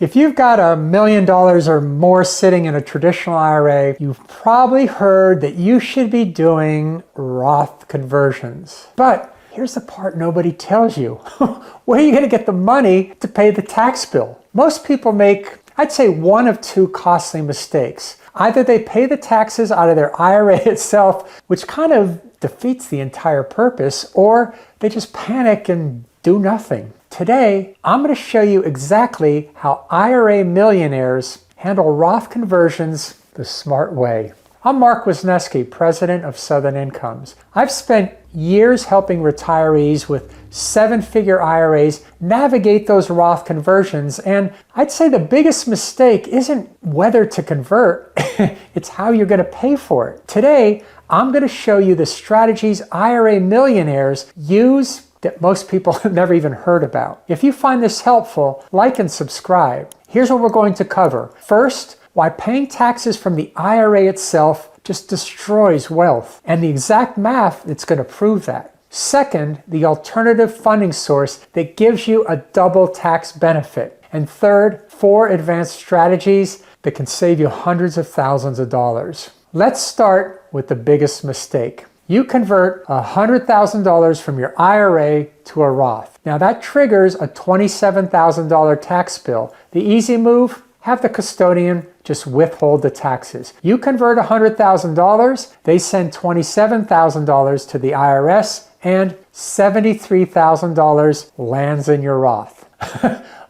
If you've got $1 million or more sitting in a traditional IRA, you've probably heard that you should be doing Roth conversions. But here's the part nobody tells you. Where are you going to get the money to pay the tax bill? Most people make, I'd say, one of two costly mistakes. Either they pay the taxes out of their IRA itself, which kind of defeats the entire purpose, or they just panic and do nothing. Today, I'm going to show you exactly how IRA millionaires handle Roth conversions the smart way. I'm Mark Wisniewski, president of Southern Incomes. I've spent years helping retirees with seven-figure IRAs navigate those Roth conversions, and I'd say the biggest mistake isn't whether to convert, it's how you're going to pay for it. Today, I'm going to show you the strategies IRA millionaires use that most people have never even heard about. If you find this helpful, like and subscribe. Here's what we're going to cover. First, why paying taxes from the IRA itself just destroys wealth, and the exact math that's going to prove that. Second, the alternative funding source that gives you a double tax benefit. And third, 4 advanced strategies that can save you hundreds of thousands of dollars. Let's start with the biggest mistake. You convert $100,000 from your IRA to a Roth. Now that triggers a $27,000 tax bill. The easy move? Have the custodian just withhold the taxes. You convert $100,000, they send $27,000 to the IRS, and $73,000 lands in your Roth.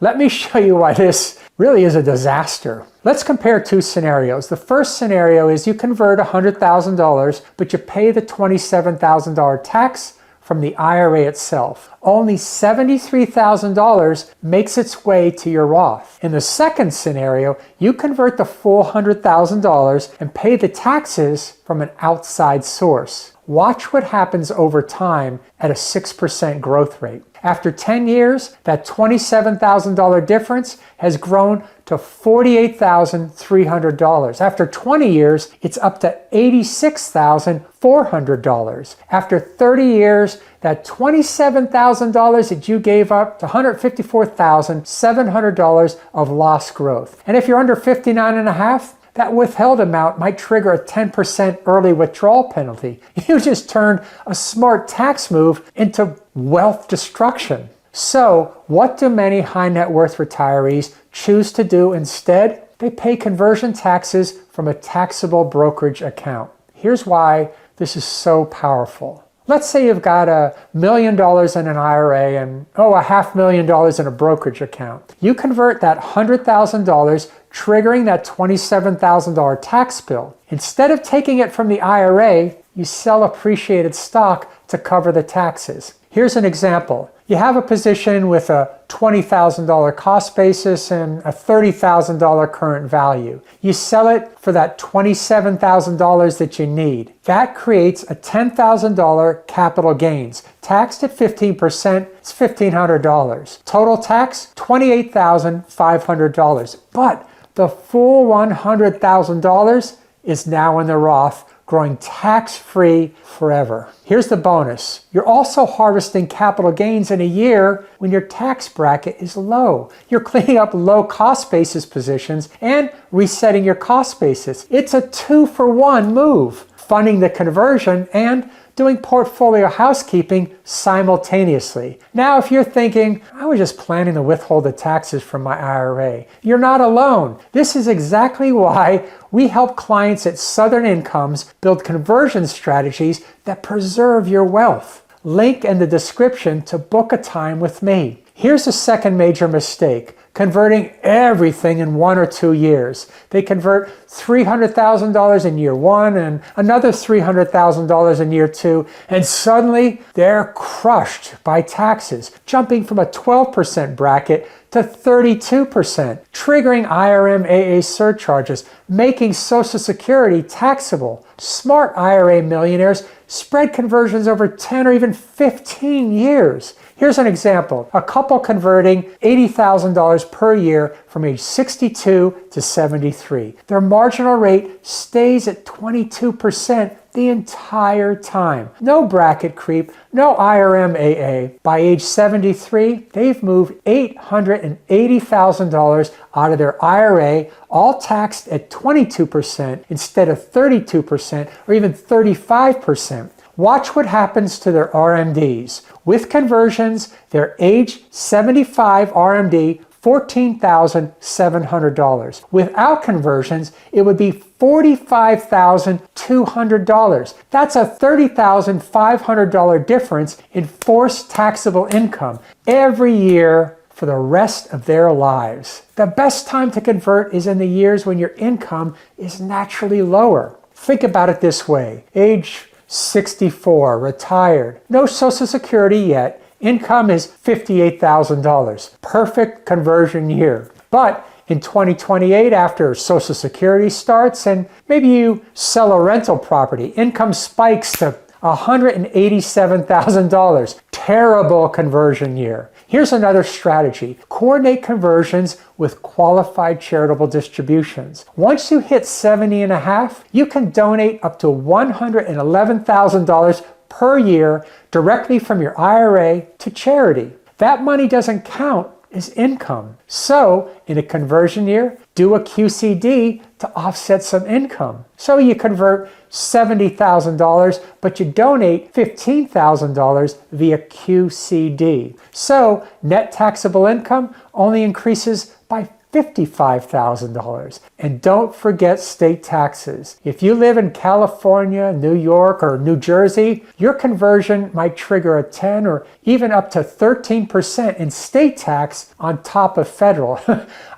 Let me show you why this really is a disaster. Let's compare 2 scenarios. The first scenario is you convert $100,000, but you pay the $27,000 tax from the IRA itself. Only $73,000 makes its way to your Roth. In the second scenario, you convert the full $100,000 and pay the taxes from an outside source. Watch what happens over time at a 6% growth rate. After 10 years, that $27,000 difference has grown to $48,300. After 20 years, it's up to $86,400. After 30 years, that $27,000 that you gave up to $154,700 of lost growth. And if you're under 59 and a half, that withheld amount might trigger a 10% early withdrawal penalty. You just turned a smart tax move into wealth destruction. So, what do many high net worth retirees choose to do instead? They pay conversion taxes from a taxable brokerage account. Here's why this is so powerful. Let's say you've got $1 million in an IRA and $500,000 in a brokerage account. You convert that $100,000, triggering that $27,000 tax bill. Instead of taking it from the IRA, you sell appreciated stock to cover the taxes. Here's an example. You have a position with a $20,000 cost basis and a $30,000 current value. You sell it for that $27,000 that you need. That creates a $10,000 capital gains. Taxed at 15%, it's $1,500. Total tax, $28,500. But the full $100,000 is now in the Roth, growing tax-free forever. Here's the bonus. You're also harvesting capital gains in a year when your tax bracket is low. You're cleaning up low cost basis positions and resetting your cost basis. It's a 2-for-1 move, funding the conversion and doing portfolio housekeeping simultaneously. Now, if you're thinking, I was just planning to withhold the taxes from my IRA, you're not alone. This is exactly why we help clients at Southern Incomes build conversion strategies that preserve your wealth. Link in the description to book a time with me. Here's the second major mistake. Converting everything in 1 or 2 years. They convert $300,000 in year 1 and another $300,000 in year 2, and suddenly they're crushed by taxes, jumping from a 12% bracket to 32%, triggering IRA surcharges, making Social Security taxable. Smart IRA millionaires spread conversions over 10 or even 15 years. Here's an example. A couple converting $80,000 per year from age 62 to 73. Their marginal rate stays at 22% the entire time. No bracket creep, no IRA. By age 73, they've moved $880,000 out of their IRA, all taxed at 22% instead of 32% or even 35%. Watch what happens to their RMDs. With conversions, their age 75 RMD, $14,700. Without conversions, it would be $45,200. That's a $30,500 difference in forced taxable income every year for the rest of their lives. The best time to convert is in the years when your income is naturally lower. Think about it this way. Age 64, retired, no Social Security yet, income is $58,000. Perfect conversion year. But in 2028, after Social Security starts and maybe you sell a rental property, income spikes to $187,000. Terrible conversion year. Here's another strategy. Coordinate conversions with qualified charitable distributions. Once you hit 70 and a half, you can donate up to $111,000 per year directly from your IRA to charity. That money doesn't count as income. So in a conversion year, do a QCD to offset some income. So you convert $70,000, but you donate $15,000 via QCD. So net taxable income only increases by $55,000. And don't forget state taxes. If you live in California, New York, or New Jersey, your conversion might trigger a 10 or even up to 13% in state tax on top of federal.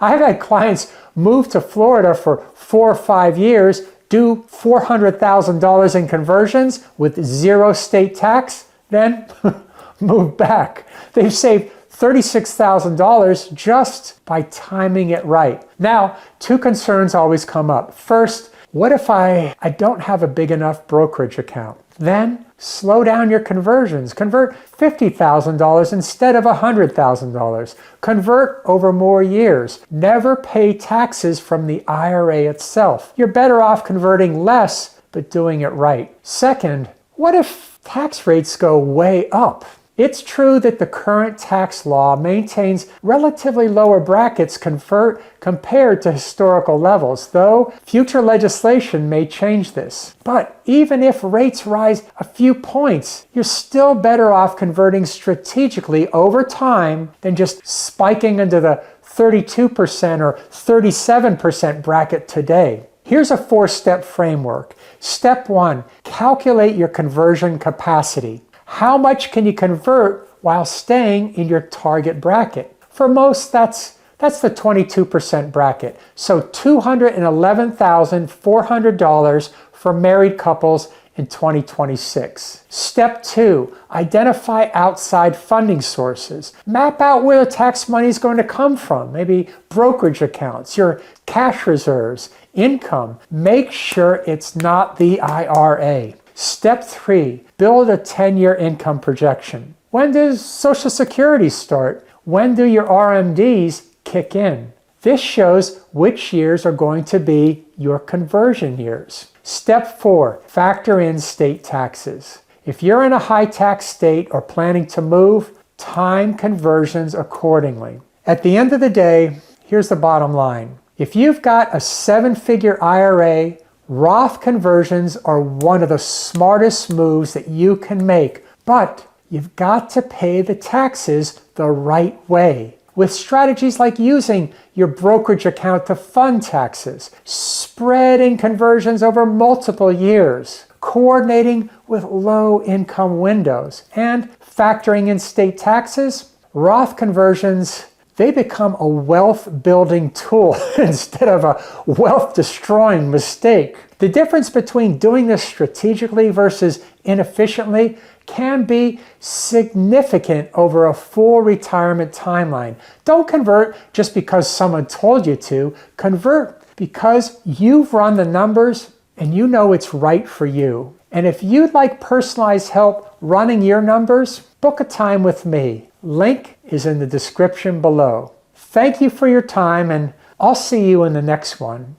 I've had clients move to Florida for 4 or 5 years, do $400,000 in conversions with 0 state tax, then move back. They've saved $36,000 just by timing it right. Now, 2 concerns always come up. First, what if I don't have a big enough brokerage account? Then slow down your conversions. Convert $50,000 instead of $100,000. Convert over more years. Never pay taxes from the IRA itself. You're better off converting less, but doing it right. Second, what if tax rates go way up? It's true that the current tax law maintains relatively lower brackets compared to historical levels, though future legislation may change this. But even if rates rise a few points, you're still better off converting strategically over time than just spiking into the 32% or 37% bracket today. Here's a 4-step framework. Step 1, calculate your conversion capacity. How much can you convert while staying in your target bracket? For most, that's the 22% bracket. So $211,400 for married couples in 2026. Step 2, identify outside funding sources. Map out where the tax money is going to come from. Maybe brokerage accounts, your cash reserves, income. Make sure it's not the IRA. Step 3, build a 10-year income projection. When does Social Security start? When do your RMDs kick in? This shows which years are going to be your conversion years. Step 4, factor in state taxes. If you're in a high tax state or planning to move, time conversions accordingly. At the end of the day, here's the bottom line. If you've got a 7-figure IRA, Roth conversions are one of the smartest moves that you can make, but you've got to pay the taxes the right way. With strategies like using your brokerage account to fund taxes, spreading conversions over multiple years, coordinating with low income windows, and factoring in state taxes, Roth conversions, they become a wealth building tool instead of a wealth destroying mistake. The difference between doing this strategically versus inefficiently can be significant over a full retirement timeline. Don't convert just because someone told you to. Convert because you've run the numbers and you know it's right for you. And if you'd like personalized help running your numbers, book a time with me. Link is in the description below. Thank you for your time, and I'll see you in the next one.